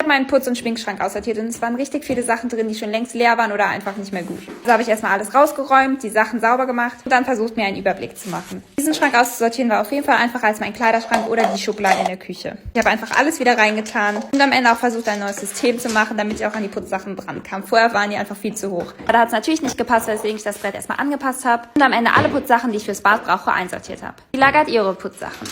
meinen Putz- und Schminkschrank aussortiert und es waren richtig viele Sachen drin, die schon längst leer waren oder einfach nicht mehr gut. Also habe ich erstmal alles rausgeräumt, die Sachen sauber gemacht und dann versucht, mir einen Überblick zu machen. Diesen Schrank auszusortieren war auf jeden Fall einfacher als mein Kleiderschrank oder die Schubladen in der Küche. Ich habe einfach alles wieder reingetan und am Ende auch versucht, ein neues System zu machen, damit ich auch an die Putzsachen dran kam. Vorher waren die einfach viel zu hoch. Aber da hat es natürlich nicht gepasst, weswegen ich das Brett erstmal angepasst habe und am Ende alle Putzsachen, die ich fürs Bad brauche, einsortiert habe. Wie lagert ihr eure Putzsachen?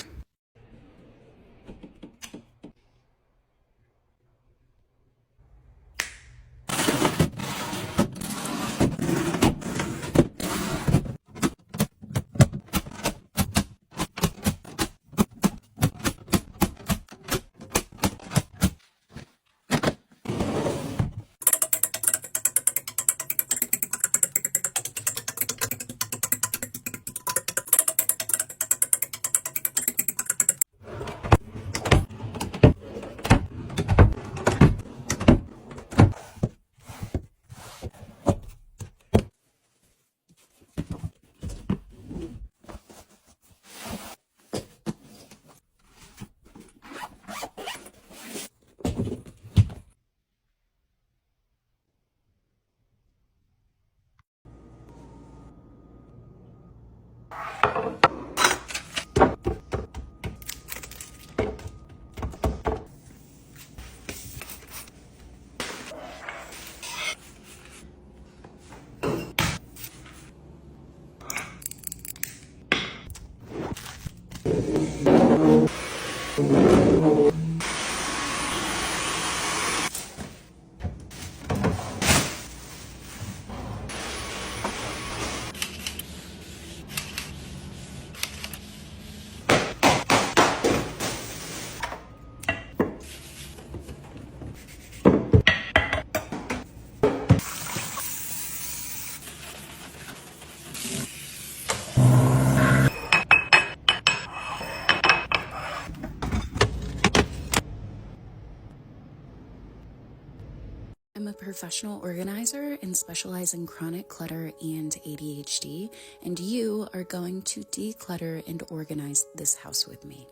I'm a professional organizer and specialize in chronic clutter and ADHD, and you are going to declutter and organize this house with me.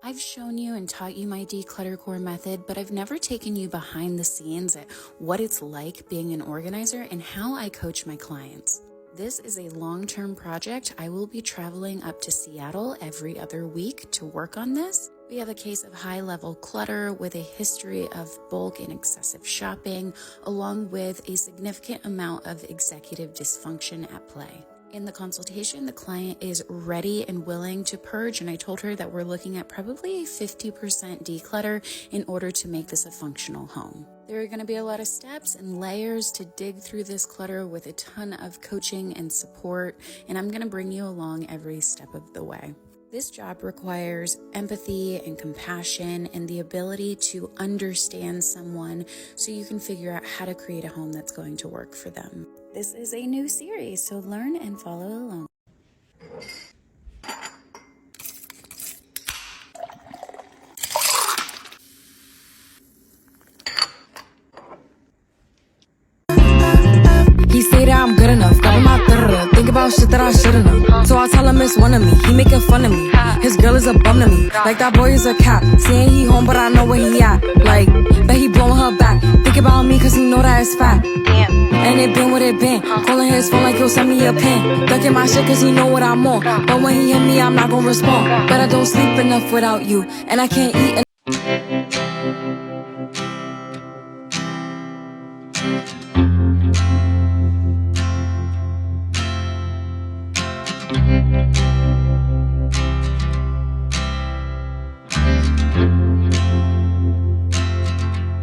I've shown you and taught you my declutter core method, but I've never taken you behind the scenes at what it's like being an organizer and how I coach my clients. This is a long-term project. I will be traveling up to Seattle every other week to work on this. We have a case of high-level clutter with a history of bulk and excessive shopping, along with a significant amount of executive dysfunction at play. In the consultation, the client is ready and willing to purge, and I told her that we're looking at probably a 50% declutter in order to make this a functional home. There are going to be a lot of steps and layers to dig through this clutter with a ton of coaching and support, and I'm going to bring you along every step of the way. This job requires empathy and compassion and the ability to understand someone so you can figure out how to create a home that's going to work for them. This is a new series, so learn and follow along. He say that I'm good enough, got my think about shit that I shouldn't have. So I tell him it's one of me, he making fun of me. His girl is a bum to me, like that boy is a cat. Saying he home, but I know where he at. Like, bet he blowing her back. Think about me, cause he know that it's fat. And it been what it been. Calling his phone like he'll send me a pin. Ducking my shit cause he know what I'm on. But when he hit me, I'm not gonna respond. But I don't sleep enough without you, and I can't eat enough.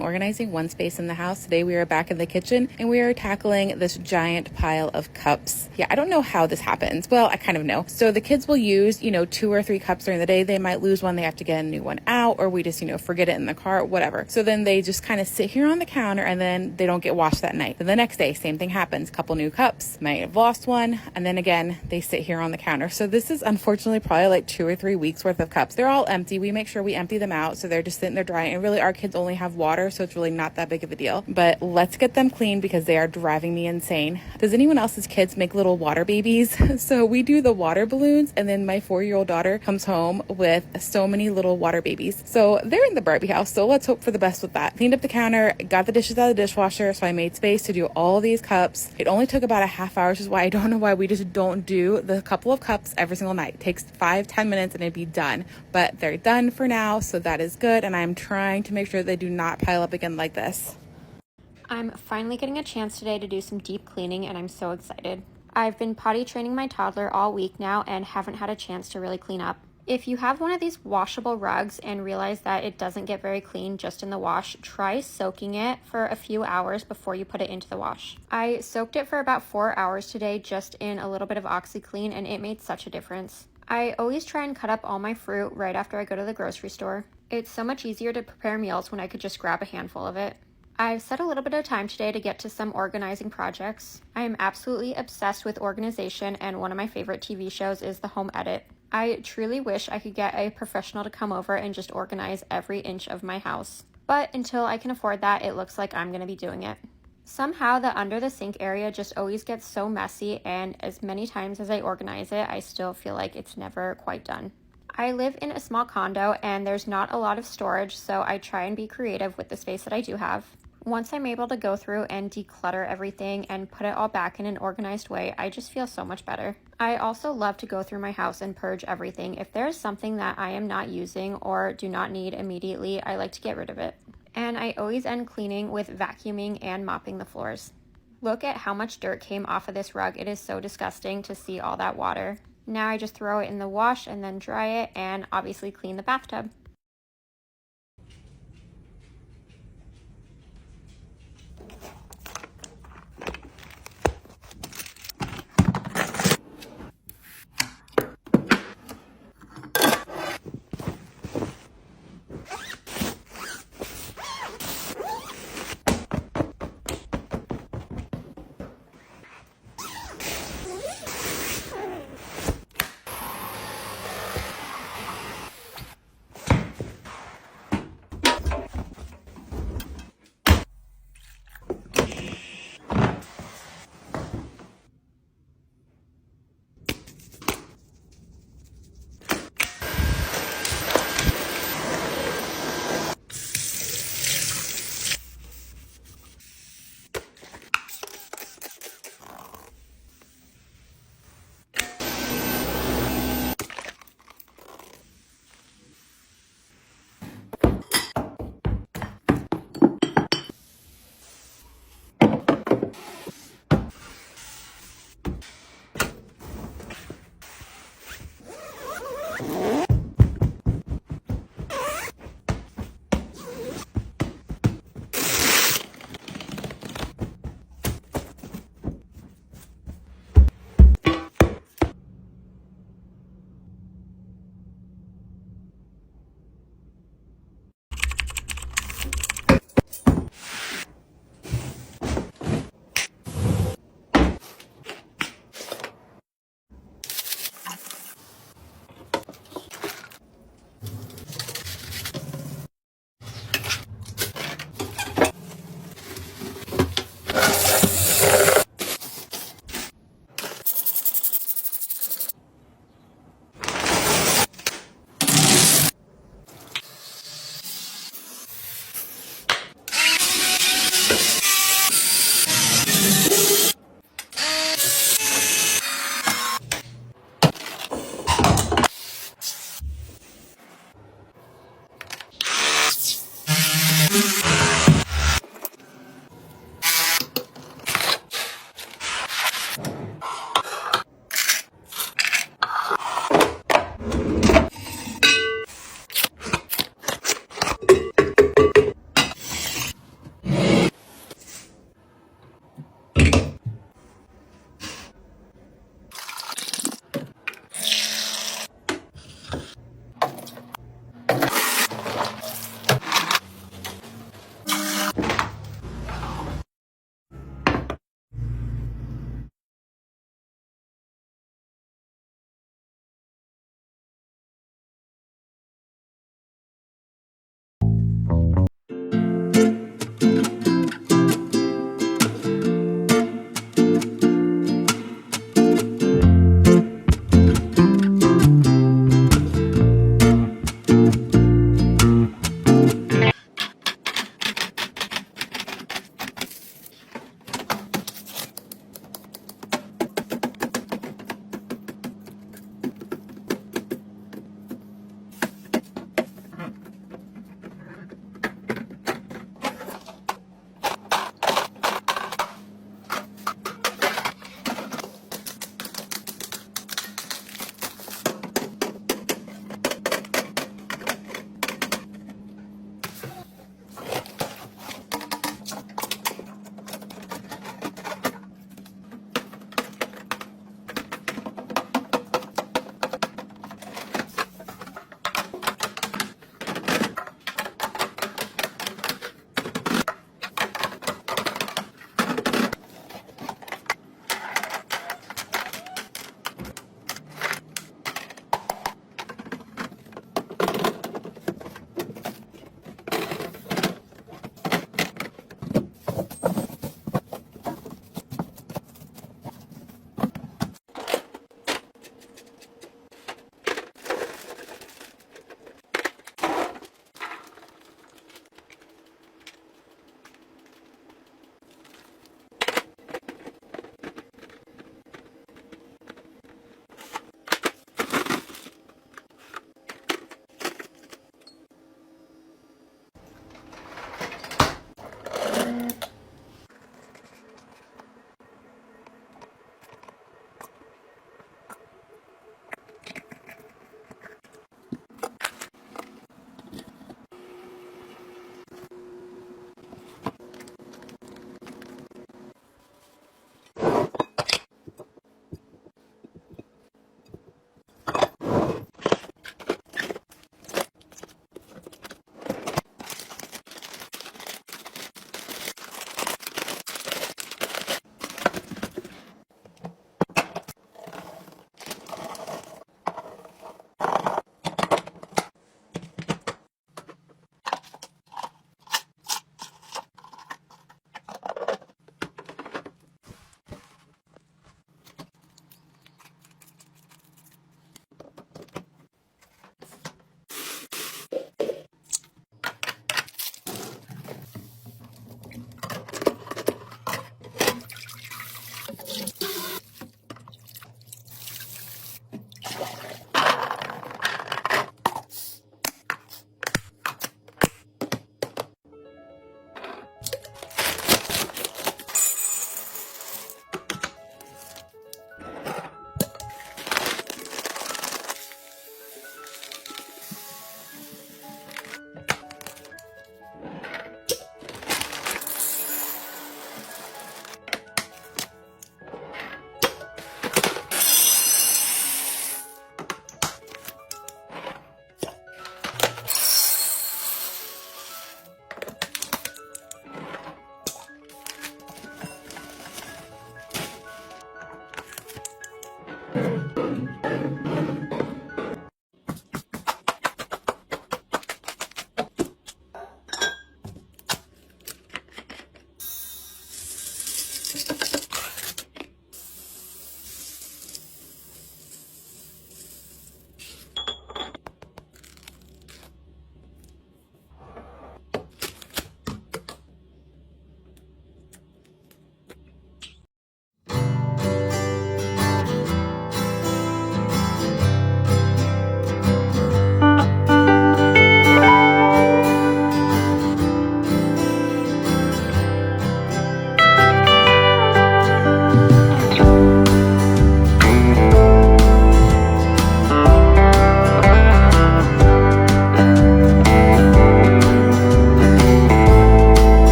Organizing one space in the house. Today we are back in the kitchen and we are tackling this giant pile of cups. Yeah, I don't know how this happens. Well, I kind of know. So the kids will use, 2 or 3 cups during the day. They might lose one. They have to get a new one out, or we just, forget it in the car, whatever. So then they just kind of sit here on the counter and then they don't get washed that night. Then the next day, same thing happens. Couple new cups, might have lost one. And then again, they sit here on the counter. So this is unfortunately probably like 2 or 3 weeks worth of cups. They're all empty. We make sure we empty them out. So they're just sitting there drying. And really our kids only have water. So so it's really not that big of a deal. But let's get them clean because they are driving me insane. Does anyone else's kids make little water babies? So we do the water balloons, and then my 4-year-old daughter comes home with so many little water babies. So they're in the Barbie house, so let's hope for the best with that. Cleaned up the counter, got the dishes out of the dishwasher, so I made space to do all these cups. It only took about a half hour, which is why I don't know why we just don't do the couple of cups every single night. It takes 5-10 minutes and it'd be done, but they're done for now, so that is good, and I'm trying to make sure they do not pile up again like this. I'm finally getting a chance today to do some deep cleaning, and I'm so excited. I've been potty training my toddler all week now and haven't had a chance to really clean up. If you have one of these washable rugs and realize that it doesn't get very clean just in the wash, try soaking it for a few hours before you put it into the wash. I soaked it for about 4 hours today just in a little bit of OxyClean, and it made such a difference. I always try and cut up all my fruit right after I go to the grocery store. It's so much easier to prepare meals when I could just grab a handful of it. I've set a little bit of time today to get to some organizing projects. I am absolutely obsessed with organization, and one of my favorite TV shows is The Home Edit. I truly wish I could get a professional to come over and just organize every inch of my house. But until I can afford that, it looks like I'm going to be doing it. Somehow the under the sink area just always gets so messy, and as many times as I organize it, I still feel like it's never quite done. I live in a small condo and there's not a lot of storage, so I try and be creative with the space that I do have. Once I'm able to go through and declutter everything and put it all back in an organized way, I just feel so much better. I also love to go through my house and purge everything. If there is something that I am not using or do not need immediately, I like to get rid of it. And I always end cleaning with vacuuming and mopping the floors. Look at how much dirt came off of this rug. It is so disgusting to see all that water. Now I just throw it in the wash and then dry it, and obviously clean the bathtub.